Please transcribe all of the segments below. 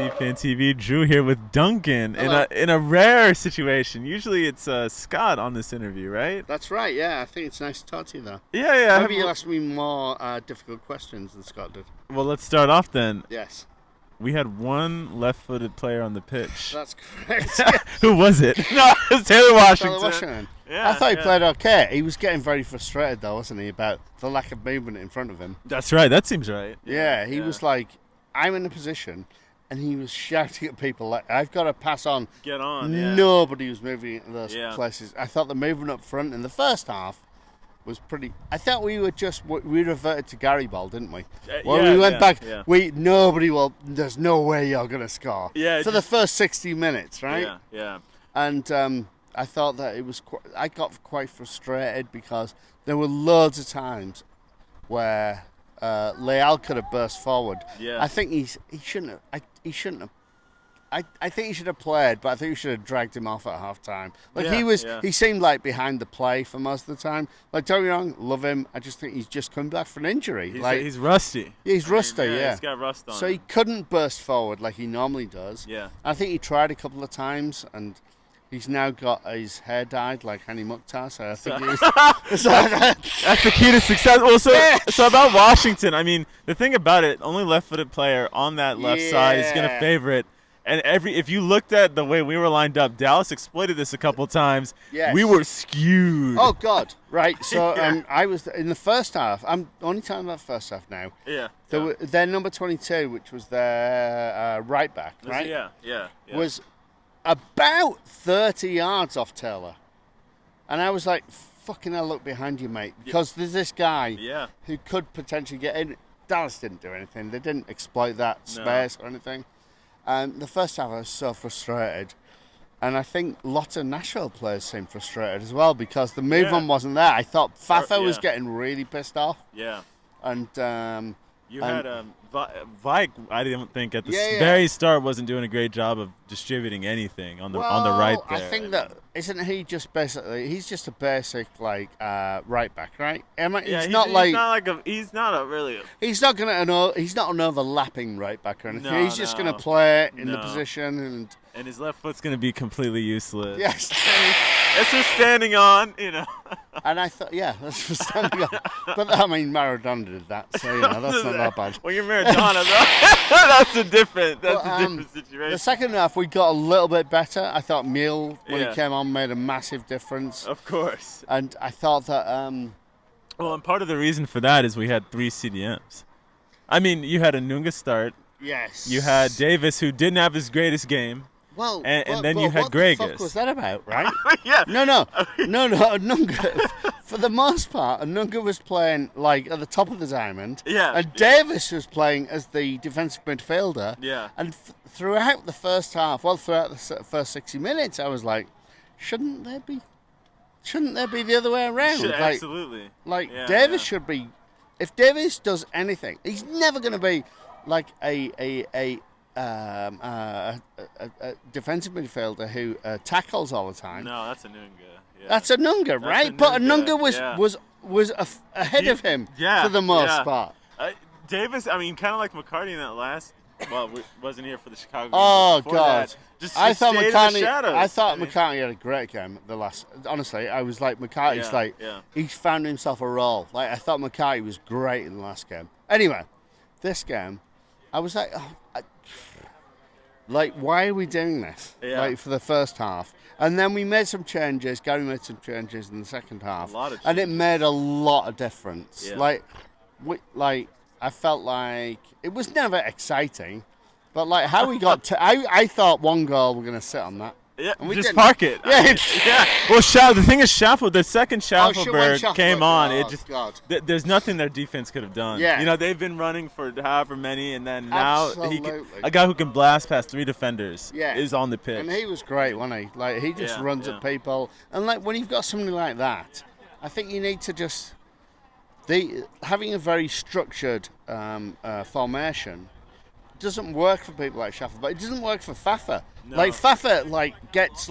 NSC Fan TV. Drew here with Duncan Hello. in a rare situation. Usually it's Scott on this interview, right? That's right, yeah. I think it's nice to talk to you, though. Yeah. Maybe you'll ask me more difficult questions than Scott did. Well, let's start off then. Yes. We had one left-footed player on the pitch. That's correct. Who was it? No, it was Taylor Washington. Taylor Washington. Yeah, I thought he played okay. He was getting very frustrated, though, wasn't he, about the lack of movement in front of him. That's right. That seems right. Yeah, he was like, I'm in a position, and he was shouting at people like, I've got to pass on. Get on, yeah. Nobody was moving in those places. I thought the movement up front in the first half was pretty. I thought we reverted to Gary Ball, didn't we? We went back. Yeah. Nobody will. There's no way you're gonna score. Yeah. For the first 60 minutes, right? Yeah. And I thought that it was. I got quite frustrated because there were loads of times where Leal could have burst forward. Yeah. I think he shouldn't have. He shouldn't have. I think he should have played, but I think we should have dragged him off at half time. Like he seemed like behind the play for most of the time. Like, don't get me wrong, love him. I just think he's just come back from an injury. He's rusty. He's rusty, yeah. He's got rust on. So he couldn't burst forward like he normally does. Yeah. I think he tried a couple of times, and he's now got his hair dyed like Hani Mukhtar. So I think that's the key to success. Well, so about Washington, I mean, the thing about it, only left-footed player on that left side is going to favor it. And if you looked at the way we were lined up, Dallas exploited this a couple times. Yes. We were skewed. Oh God! Right. So I was in the first half. I'm only talking about the first half now. Yeah. Their number 22, which was their right back, right? Yeah. Was about 30 yards off Taylor, and I was like, "Fucking hell, look behind you, mate," because there's this guy who could potentially get in. Dallas didn't do anything. They didn't exploit that space or anything. And the first half I was so frustrated. And I think lots of Nashville players seemed frustrated as well because the movement wasn't there. I thought Fafa was getting really pissed off. Yeah. And you had Vike, I didn't think at the very start wasn't doing a great job of distributing anything on the right there. I think that isn't he just basically he's just a basic like right back, right? He's not an overlapping right back or anything. He's just going to play in the position and his left foot's going to be completely useless. Yes. It's for standing on, And I thought, that's for standing on. But I mean, Maradona did that, so that's not that bad. Well, you're Maradona, though. That's a different situation. The second half, we got a little bit better. I thought Meal, when he came on, made a massive difference. Of course. And I thought that. Well, and part of the reason for that is we had 3 CDMs. I mean, you had a Nunga start. Yes. You had Davis, who didn't have his greatest game. Well, and then you had Gregus. What the fuck was that about, right? Yeah. No. Nunga, for the most part, Nunga was playing like at the top of the diamond. Yeah. And Davis was playing as the defensive midfielder. Yeah. And throughout the first half, throughout the first 60 minutes, I was like, shouldn't there be the other way around? Absolutely. Davis should be. If Davis does anything, he's never going to be like a defensive midfielder who tackles all the time. No, that's a Nunga. Yeah. That's a Nunga, right? But a Nunga was ahead of him for the most part. Davis, I mean, kind of like McCarty in that last. Well, wasn't here for the Chicago game. Oh God! I thought McCarty had a great game. Honestly, I was like McCarty's he's found himself a role. Like I thought McCarty was great in the last game. Anyway, this game, I was like. Why are we doing this? For the first half. And then we made some changes. Gary made some changes in the second half. And it made a lot of difference. Yeah. I felt like it was never exciting. But how we got to... I thought one goal we're going to sit on that. Yeah, and we just didn't. park it. Yeah. Well, the thing is, the second Schaffelberg came on. God. There's nothing their defense could have done. Yeah. They've been running for however many, and then now a guy who can blast past 3 defenders is on the pitch. And he was great, wasn't he? He just runs at people. And when you've got somebody like that, I think you need to just... having a very structured formation doesn't work for people like Schaffer, but it doesn't work for Fafa. No. Fafa gets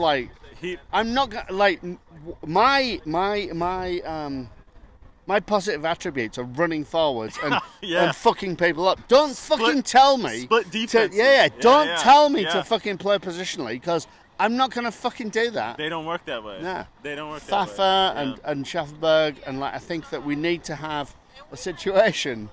I'm not my My positive attributes are running forwards and, Yeah. and fucking people up. Don't fucking tell me. Split defenses. Don't tell me Yeah. to fucking play positionally because I'm not going to fucking do that. They don't work that way. No. They don't work that way. Fafa and Schaffenberg, and I think that we need to have a situation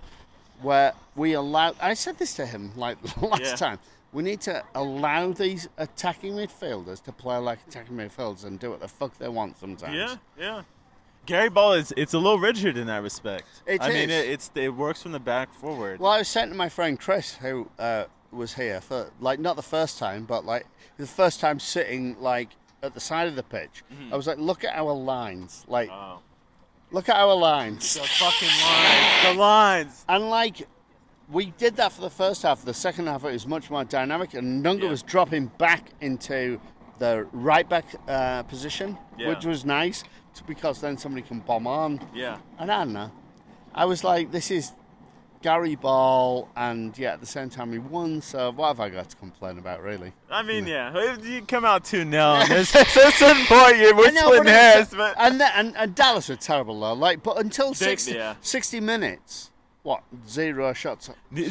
where we allow. I said this to him last time. We need to allow these attacking midfielders to play like attacking midfielders and do what the fuck they want sometimes. Yeah. Gary Ball it's a little rigid in that respect. It mean, is. it works from the back forward. Well, I was saying to my friend Chris, who was here for not the first time, but the first time sitting at the side of the pitch. I was like, look at our lines, look at our lines. The fucking lines. The lines. And we did that for the first half. The second half it was much more dynamic, and Nunga was dropping back into the right back position, which was nice because then somebody can bomb on. Yeah. And I don't know. I was like, this is Gary Ball, and at the same time he won. So what have I got to complain about, really? I mean, you come out 2-0. There's a certain point we're splitting hairs, but and Dallas were terrible though. But until 60 minutes. What? Zero shots on goal.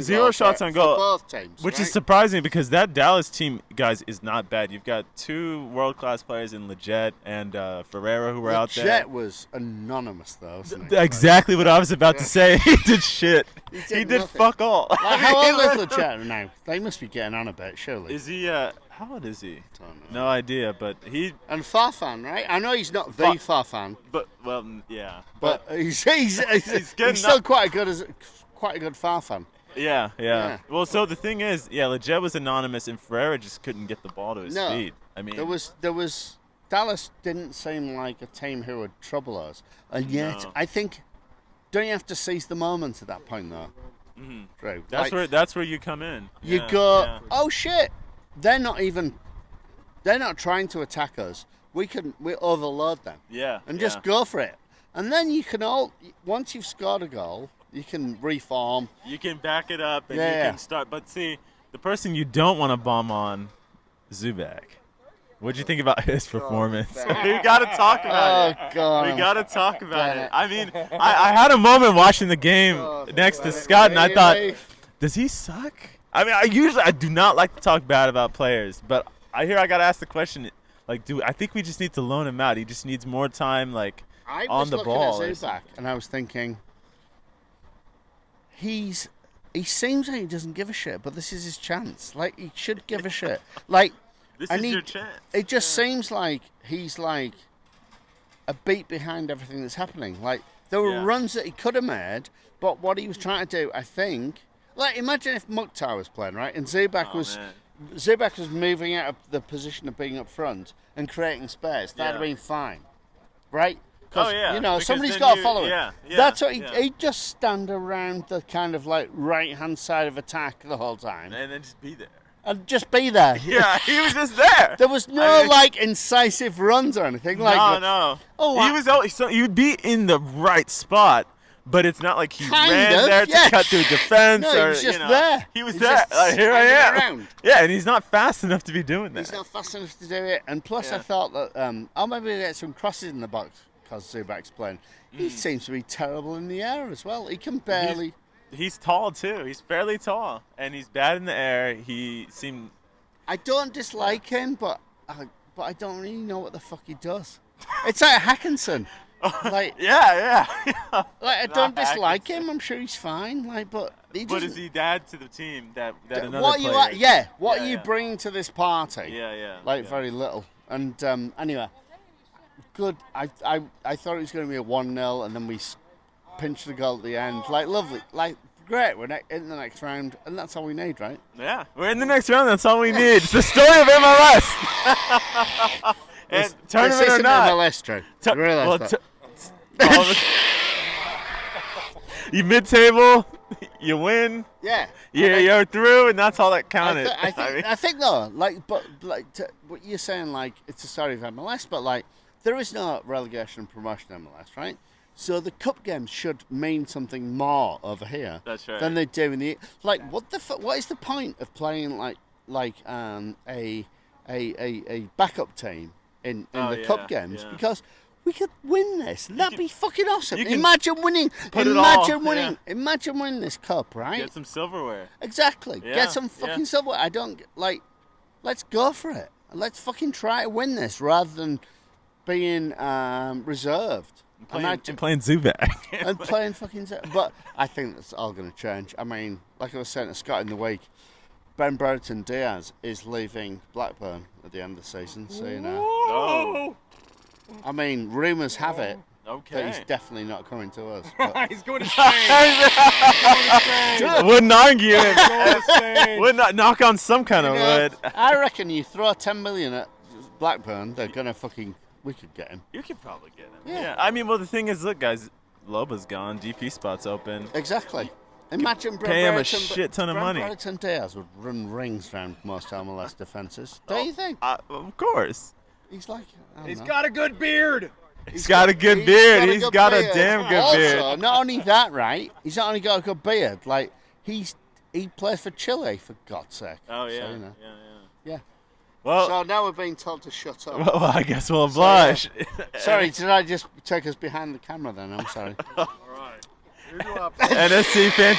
Zero shots on goal. For both teams. Which is surprising because that Dallas team, guys, is not bad. You've got two world-class players in Leggett and Ferreira who were out there. Leggett was anonymous, though, wasn't he? Exactly what I was about to say. He did shit. He did fuck all. How old is Leggett now? They must be getting on a bit, surely. Is he... how old is he? No idea, but he... And Farfan, right? I know he's not the Farfan. But, well, yeah. But he's still quite a good Farfan. Yeah. Well, so the thing is, Leggett was anonymous, and Ferreira just couldn't get the ball to his feet. I mean... There was... Dallas didn't seem like a team who would trouble us. And yet, I think... Don't you have to seize the moment at that point, though? Mm-hmm. True. That's where you come in. You go, oh, shit. They're not trying to attack us. We overload them. Yeah. And just go for it. And then you can once you've scored a goal, you can reform. You can back it up and you can start. But see, the person you don't want to bomb on, Zubak. What'd you think about his performance? We got to talk about it. Oh, God. We got to talk about it. I mean, I had a moment watching the game next to Scott, and I thought, does he suck? I mean, I do not like to talk bad about players, but I got to ask the question, I think we just need to loan him out. He just needs more time, on the ball. I was looking at Zubak, and I was thinking, he seems like he doesn't give a shit, but this is his chance. He should give a shit. This is your chance. It just seems like he's a beat behind everything that's happening. There were runs that he could have made, but what he was trying to do, I think... imagine if Mukhtar was playing, right? And Zubak was moving out of the position of being up front and creating space. That'd have been fine, right? Because somebody's got to follow him. That's what he'd just stand around the kind of right-hand side of attack the whole time. And then just be there. And just be there. Yeah, he was just there. There was no incisive runs or anything. No. He would be in the right spot. But it's not like he ran there to cut through defense. No, he was just there. He was there. Here I am. Around. Yeah, and he's not fast enough to be doing that. He's not fast enough to do it. And plus, I thought that maybe we get some crosses in the box because Zubak's playing. He seems to be terrible in the air as well. He can barely. He's tall too. He's fairly tall, and he's bad in the air. He seemed. I don't dislike him, but I don't really know what the fuck he does. It's like Hackinson. Yeah. I don't dislike him. I'm sure he's fine. But is he dad to the team that another player? What are you bringing to this party? Yeah. Very little. And anyway, good. I thought it was going to be a 1-0, and then we pinched the goal at the end. Lovely. Great. We're in the next round, and that's all we need, right? Yeah, we're in the next round. That's all we need. It's the story of MLS. And tournament or not, MLS, Drew. You realise that? You mid-table, you win. Yeah. You're through, and that's all that counted. I think though, what you're saying, it's a story of MLS, but there is no relegation and promotion in MLS, right? So the cup games should mean something more over here. That's right. Than they do in the what the what is the point of playing a backup team in the cup games? Yeah. Because We could win this. That'd be fucking awesome. You can Imagine winning. put it all, Imagine winning this cup, right? Get some silverware. Exactly. Yeah, Get some fucking silverware. I don't like. Let's go for it. Let's fucking try to win this rather than being reserved. And playing Zubac. And playing fucking. But I think that's all going to change. I mean, like I was saying to Scott in the week, Ben Brereton Diaz is leaving Blackburn at the end of the season. So you know. Oh. I mean, rumours have it Okay. that he's definitely not coming to us. He's going to Spain. Wouldn't argue it. He's going to Spain. Would not knock on some kind of wood. I reckon you throw 10 million at Blackburn, they're gonna fucking. We could get him. You could probably get him. Yeah. I mean, well, the thing is, look, guys, Loba's gone. DP spot's open. Exactly. Imagine Pay him a shit ton of money. Brereton Diaz would run rings around most MLS defences. Don't you think? Of course. He's like. He's got a good beard. He's got a good beard. He's got a damn good beard. Also, not only that, right? He's not only got a good beard. Like he plays for Chile, for God's sake. Oh yeah. So, you know. Yeah. Well, So now we're being told to shut up. well, I guess we'll oblige. Sorry, did I just take us behind the camera then? I'm sorry. All right. Here's your option. NSC fans.